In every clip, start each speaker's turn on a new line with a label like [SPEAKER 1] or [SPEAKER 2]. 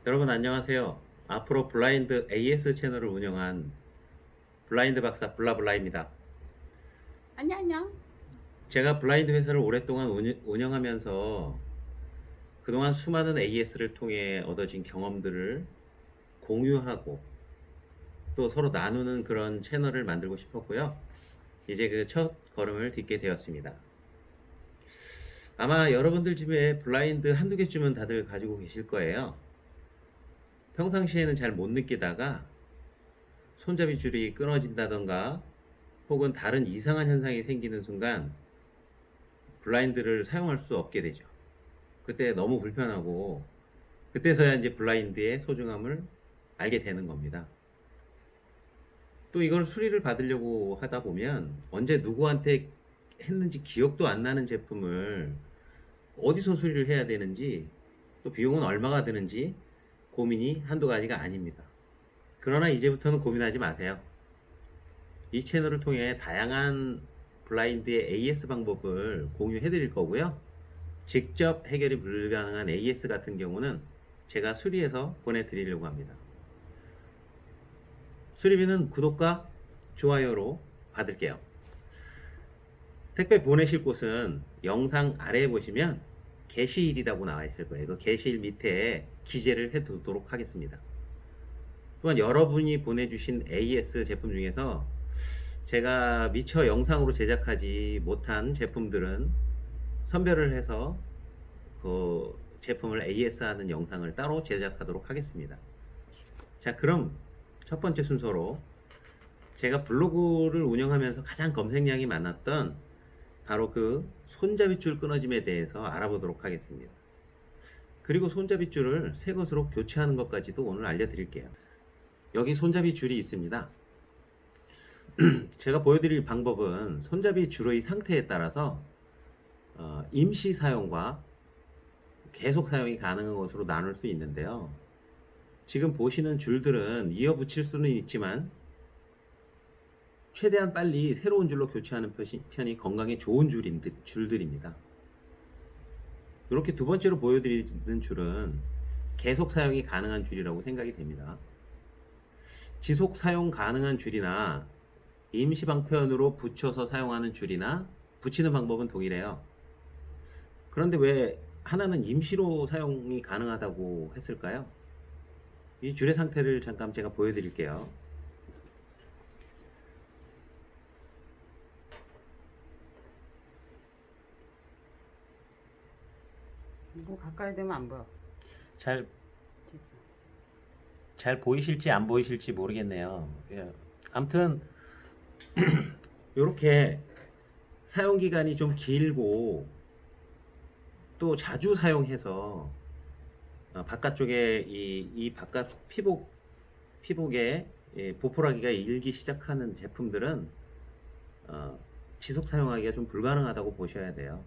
[SPEAKER 1] 여러분 안녕하세요. 앞으로 블라인드 AS 채널을 운영한 블라인드 박사 블라블라입니다.
[SPEAKER 2] 안녕, 안녕.
[SPEAKER 1] 제가 블라인드 회사를 오랫동안 운영하면서 그동안 수많은 AS를 통해 얻어진 경험들을 공유하고 또 서로 나누는 그런 채널을 만들고 싶었고요. 이제 그 첫 걸음을 딛게 되었습니다. 아마 여러분들 집에 블라인드 한두 개쯤은 다들 가지고 계실 거예요. 평상시에는 잘 못 느끼다가 손잡이 줄이 끊어진다던가 혹은 다른 이상한 현상이 생기는 순간 블라인드를 사용할 수 없게 되죠. 그때 너무 불편하고 그때서야 이제 블라인드의 소중함을 알게 되는 겁니다. 또 이걸 수리를 받으려고 하다 보면 언제 누구한테 했는지 기억도 안 나는 제품을 어디서 수리를 해야 되는지 또 비용은 얼마가 드는지 고민이 한두 가지가 아닙니다. 그러나 이제부터는 고민하지 마세요. 이 채널을 통해 다양한 블라인드의 AS 방법을 공유해 드릴 거고요. 직접 해결이 불가능한 AS 같은 경우는 제가 수리해서 보내드리려고 합니다. 수리비는 구독과 좋아요로 받을게요. 택배 보내실 곳은 영상 아래에 보시면 게시일이라고 나와 있을 거예요. 그 게시일 밑에 기재를 해 두도록 하겠습니다. 또한 여러분이 보내주신 AS 제품 중에서 제가 미처 영상으로 제작하지 못한 제품들은 선별을 해서 그 제품을 AS 하는 영상을 따로 제작하도록 하겠습니다. 자, 그럼 첫 번째 순서로 제가 블로그를 운영하면서 가장 검색량이 많았던 바로 그 손잡이줄 끊어짐에 대해서 알아보도록 하겠습니다. 그리고 손잡이줄을 새 것으로 교체하는 것까지도 오늘 알려드릴게요. 여기 손잡이 줄이 있습니다. 제가 보여드릴 방법은 손잡이 줄의 상태에 따라서 임시 사용과 계속 사용이 가능한 것으로 나눌 수 있는데요. 지금 보시는 줄들은 이어 붙일 수는 있지만 최대한 빨리 새로운 줄로 교체하는 편이 건강에 좋은 줄들입니다. 이렇게 두 번째로 보여드리는 줄은 계속 사용이 가능한 줄이라고 생각이 됩니다. 지속 사용 가능한 줄이나 임시 방편으로 붙여서 사용하는 줄이나 붙이는 방법은 동일해요. 그런데 왜 하나는 임시로 사용이 가능하다고 했을까요? 이 줄의 상태를 잠깐 제가 보여드릴게요.
[SPEAKER 2] 너무 가까이 되면 안 보여.
[SPEAKER 1] 잘,
[SPEAKER 2] 됐어.
[SPEAKER 1] 잘 보이실지 안 보이실지 모르겠네요. 예. 아무튼 이렇게 사용 기간이 좀 길고 또 자주 사용해서 바깥쪽에 이 바깥 피복에 보풀하기가 일기 시작하는 제품들은 어, 지속 사용하기가 좀 불가능하다고 보셔야 돼요.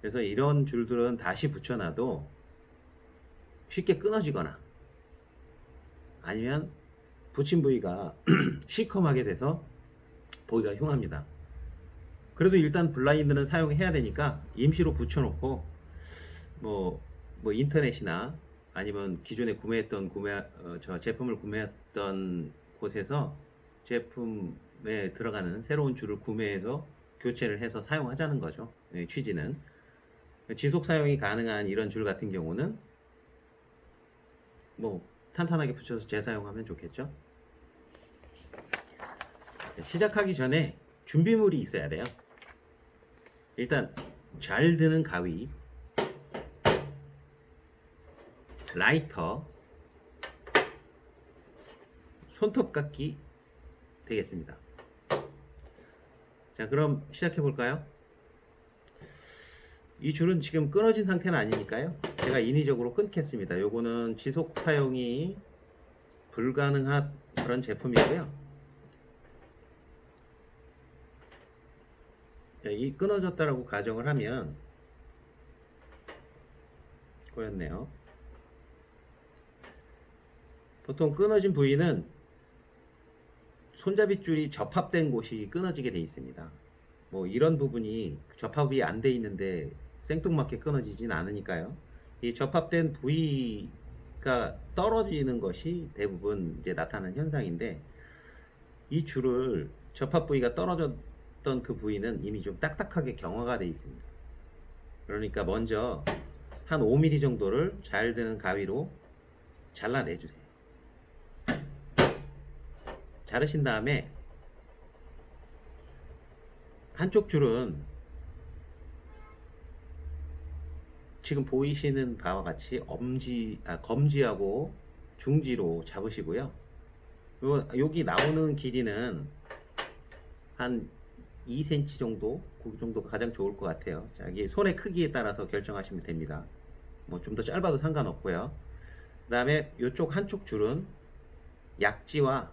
[SPEAKER 1] 그래서 이런 줄들은 다시 붙여놔도 쉽게 끊어지거나 아니면 붙인 부위가 시커멓게 돼서 보기가 흉합니다. 그래도 일단 블라인드는 사용해야 되니까 임시로 붙여놓고 뭐, 뭐 인터넷이나 아니면 기존에 저 제품을 구매했던 곳에서 제품에 들어가는 새로운 줄을 구매해서 교체를 해서 사용하자는 거죠. 취지는 지속 사용이 가능한 이런 줄 같은 경우는 뭐 탄탄하게 붙여서 재사용하면 좋겠죠. 시작하기 전에 준비물이 있어야 돼요. 일단 잘 드는 가위, 라이터, 손톱깎이 되겠습니다. 자, 그럼 시작해 볼까요? 이 줄은 지금 끊어진 상태는 아니니까요. 제가 인위적으로 끊겠습니다. 요거는 지속 사용이 불가능한 그런 제품이고요. 자, 이 끊어졌다라고 가정을 하면 꼬였네요. 보통 끊어진 부위는 손잡이줄이 접합된 곳이 끊어지게 돼 있습니다. 뭐 이런 부분이 접합이 안 돼 있는데 생뚱맞게 끊어지진 않으니까요. 이 접합된 부위에 부위가 떨어지는 것이 대부분 이제 나타나는 현상인데, 이 줄을 접합 부위가 떨어졌던 그 부위는 이미 좀 딱딱하게 경화가 되어 있습니다. 그러니까 먼저 한 5mm 정도를 잘 드는 가위로 잘라내 주세요. 자르신 다음에 한쪽 줄은 지금 보이시는 바와 같이 검지하고 중지로 잡으시고요. 여기 나오는 길이는 한 2cm 정도, 그 정도가 가장 좋을 것 같아요. 자, 이게 손의 크기에 따라서 결정하시면 됩니다. 뭐 좀 더 짧아도 상관없고요. 그 다음에 이쪽 한쪽 줄은 약지와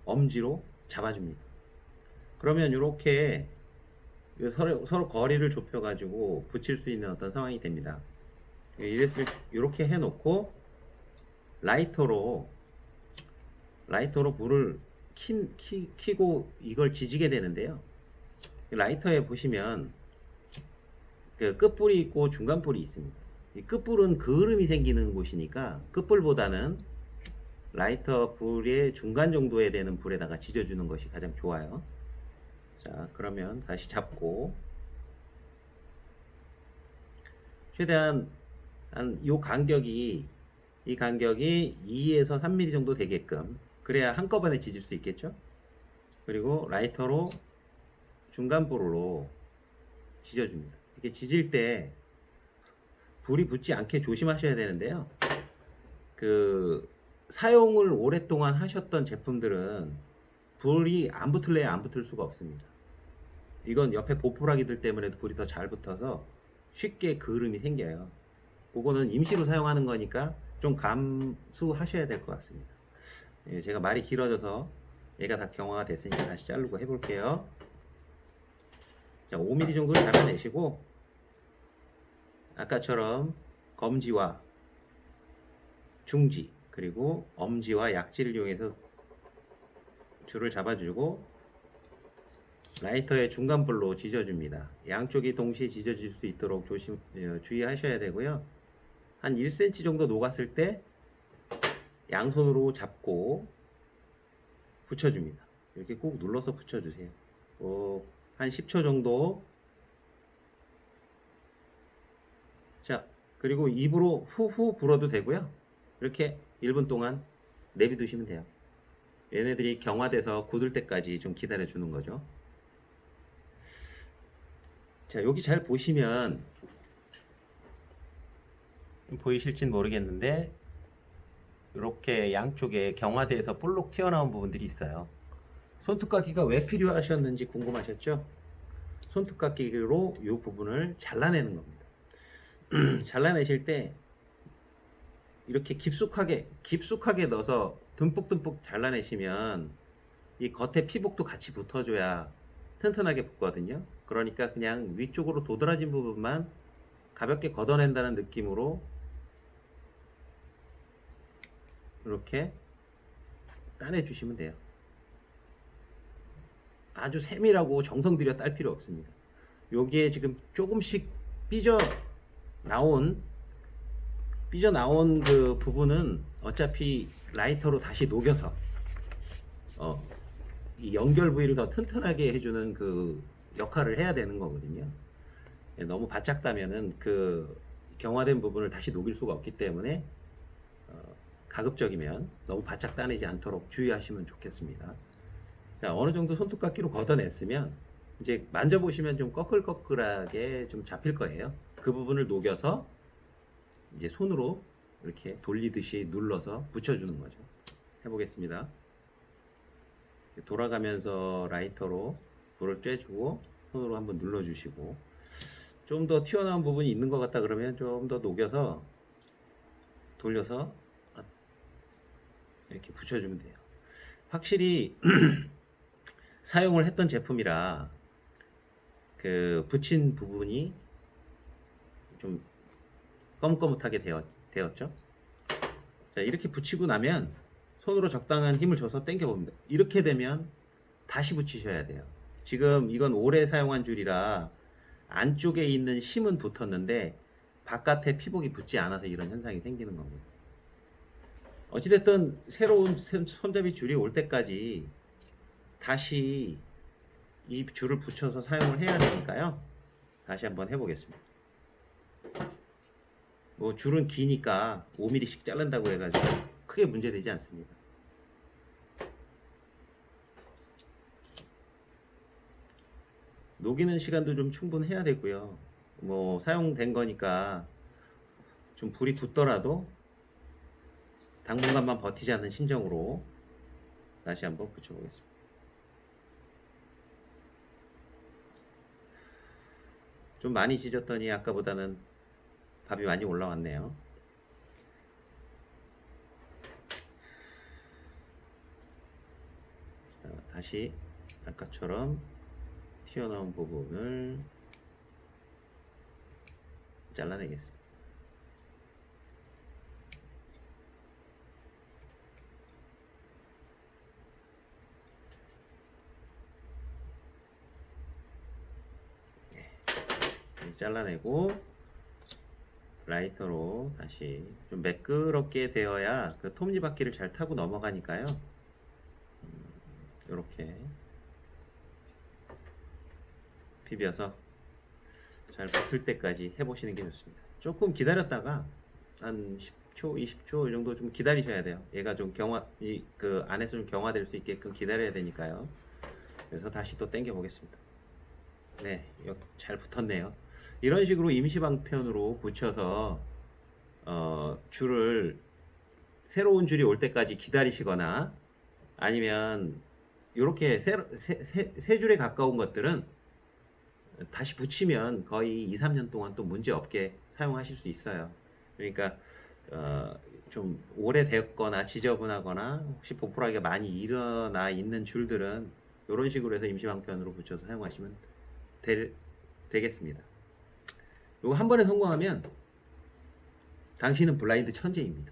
[SPEAKER 1] 엄지로 잡아줍니다. 그러면 이렇게 서로 거리를 좁혀가지고 붙일 수 있는 어떤 상황이 됩니다. 이렇게 해놓고 라이터로 불을 켜고 이걸 지지게 되는데요. 라이터에 보시면 그 끝불이 있고 중간불이 있습니다. 이 끝불은 그을음이 생기는 곳이니까 끝불보다는 라이터 불의 중간 정도에 되는 불에다가 지져주는 것이 가장 좋아요. 자, 그러면 다시 잡고 최대한 이 간격이 2에서 3mm 정도 되게끔, 그래야 한꺼번에 지질 수 있겠죠. 그리고 라이터로 중간불으로 지져줍니다. 이렇게 지질 때 불이 붙지 않게 조심하셔야 되는데요. 사용을 오랫동안 하셨던 제품들은 불이 안 붙을래야 안 붙을 수가 없습니다. 이건 옆에 보풀하기들 때문에도 불이 더 잘 붙어서 쉽게 그을음이 생겨요. 그거는 임시로 사용하는 거니까 좀 감수하셔야 될 것 같습니다. 예, 제가 말이 길어져서 얘가 다 경화가 됐으니까 다시 자르고 해볼게요. 자, 5mm 정도를 잘라내시고 아까처럼 검지와 중지 그리고 엄지와 약지를 이용해서 줄을 잡아주고 라이터의 중간불로 지져줍니다. 양쪽이 동시에 지져질 수 있도록 주의하셔야 되고요. 한 1cm 정도 녹았을 때 양손으로 잡고 붙여줍니다. 이렇게 꾹 눌러서 붙여주세요. 한 10초 정도. 자, 그리고 입으로 후후 불어도 되고요. 이렇게 1분 동안 내비두시면 돼요. 얘네들이 경화돼서 굳을 때까지 좀 기다려 주는 거죠. 자, 여기 잘 보시면 보이실진 모르겠는데 이렇게 양쪽에 경화돼서 볼록 튀어나온 부분들이 있어요. 손톱깎이가 왜 필요하셨는지 궁금하셨죠? 손톱깎이로 이 부분을 잘라내는 겁니다. 잘라내실 때 이렇게 깊숙하게 넣어서 듬뿍듬뿍 잘라내시면 이 겉에 피복도 같이 붙어줘야 튼튼하게 붙거든요. 그러니까 그냥 위쪽으로 도드라진 부분만 가볍게 걷어낸다는 느낌으로 이렇게 따내 주시면 돼요. 아주 세밀하고 정성 들여 딸 필요 없습니다. 여기에 지금 조금씩 삐져나온 그 부분은 어차피 라이터로 다시 녹여서 이 연결 부위를 더 튼튼하게 해주는 그 역할을 해야 되는 거거든요. 너무 바짝다면은 그 경화된 부분을 다시 녹일 수가 없기 때문에 가급적이면 너무 바짝 따내지 않도록 주의하시면 좋겠습니다. 자, 어느 정도 손톱깎이로 걷어냈으면 이제 만져보시면 좀 꺼끌꺼끌하게 좀 잡힐 거예요. 그 부분을 녹여서 이제 손으로 이렇게 돌리듯이 눌러서 붙여주는 거죠. 해보겠습니다. 돌아가면서 라이터로 불을 쬐주고 손으로 한번 눌러주시고, 좀 더 튀어나온 부분이 있는 것 같다 그러면 좀 더 녹여서 돌려서 이렇게 붙여주면 돼요. 확실히 사용을 했던 제품이라 그 붙인 부분이 좀 거뭇거뭇하게 되었죠. 자, 이렇게 붙이고 나면 손으로 적당한 힘을 줘서 당겨 봅니다. 이렇게 되면 다시 붙이셔야 돼요. 지금 이건 오래 사용한 줄이라 안쪽에 있는 심은 붙었는데 바깥에 피복이 붙지 않아서 이런 현상이 생기는 겁니다. 어찌됐든 새로운 손잡이 줄이 올 때까지 다시 이 줄을 붙여서 사용을 해야 되니까요. 다시 한번 해보겠습니다. 뭐 줄은 기니까 5mm씩 자른다고 해가지고 크게 문제되지 않습니다. 녹이는 시간도 좀 충분해야 되고요. 뭐 사용된 거니까 좀 불이 붙더라도 당분간만 버티지 않는 심정으로 다시 한번 붙여보겠습니다. 좀 많이 지졌더니 아까보다는 밥이 많이 올라왔네요. 자, 다시 아까처럼 튀어나온 부분을 잘라내겠습니다. 잘라내고 라이터로 다시 좀 매끄럽게 되어야 그 톱니바퀴를 잘 타고 넘어가니까요. 이렇게 비벼서 잘 붙을 때까지 해보시는 게 좋습니다. 조금 기다렸다가 한 10초, 20초 이 정도 좀 기다리셔야 돼요. 얘가 좀 그 안에서 좀 경화될 수 있게끔 기다려야 되니까요. 그래서 다시 또 당겨 보겠습니다. 네, 잘 붙었네요. 이런 식으로 임시방편으로 붙여서 줄을 새로운 줄이 올 때까지 기다리시거나 아니면 이렇게 세 줄에 가까운 것들은 다시 붙이면 거의 2, 3년 동안 또 문제 없게 사용하실 수 있어요. 그러니까 좀 오래됐거나 지저분하거나 혹시 보풀하기가 많이 일어나 있는 줄들은 이런 식으로 해서 임시방편으로 붙여서 사용하시면 되겠습니다. 이거 한 번에 성공하면 당신은 블라인드 천재입니다.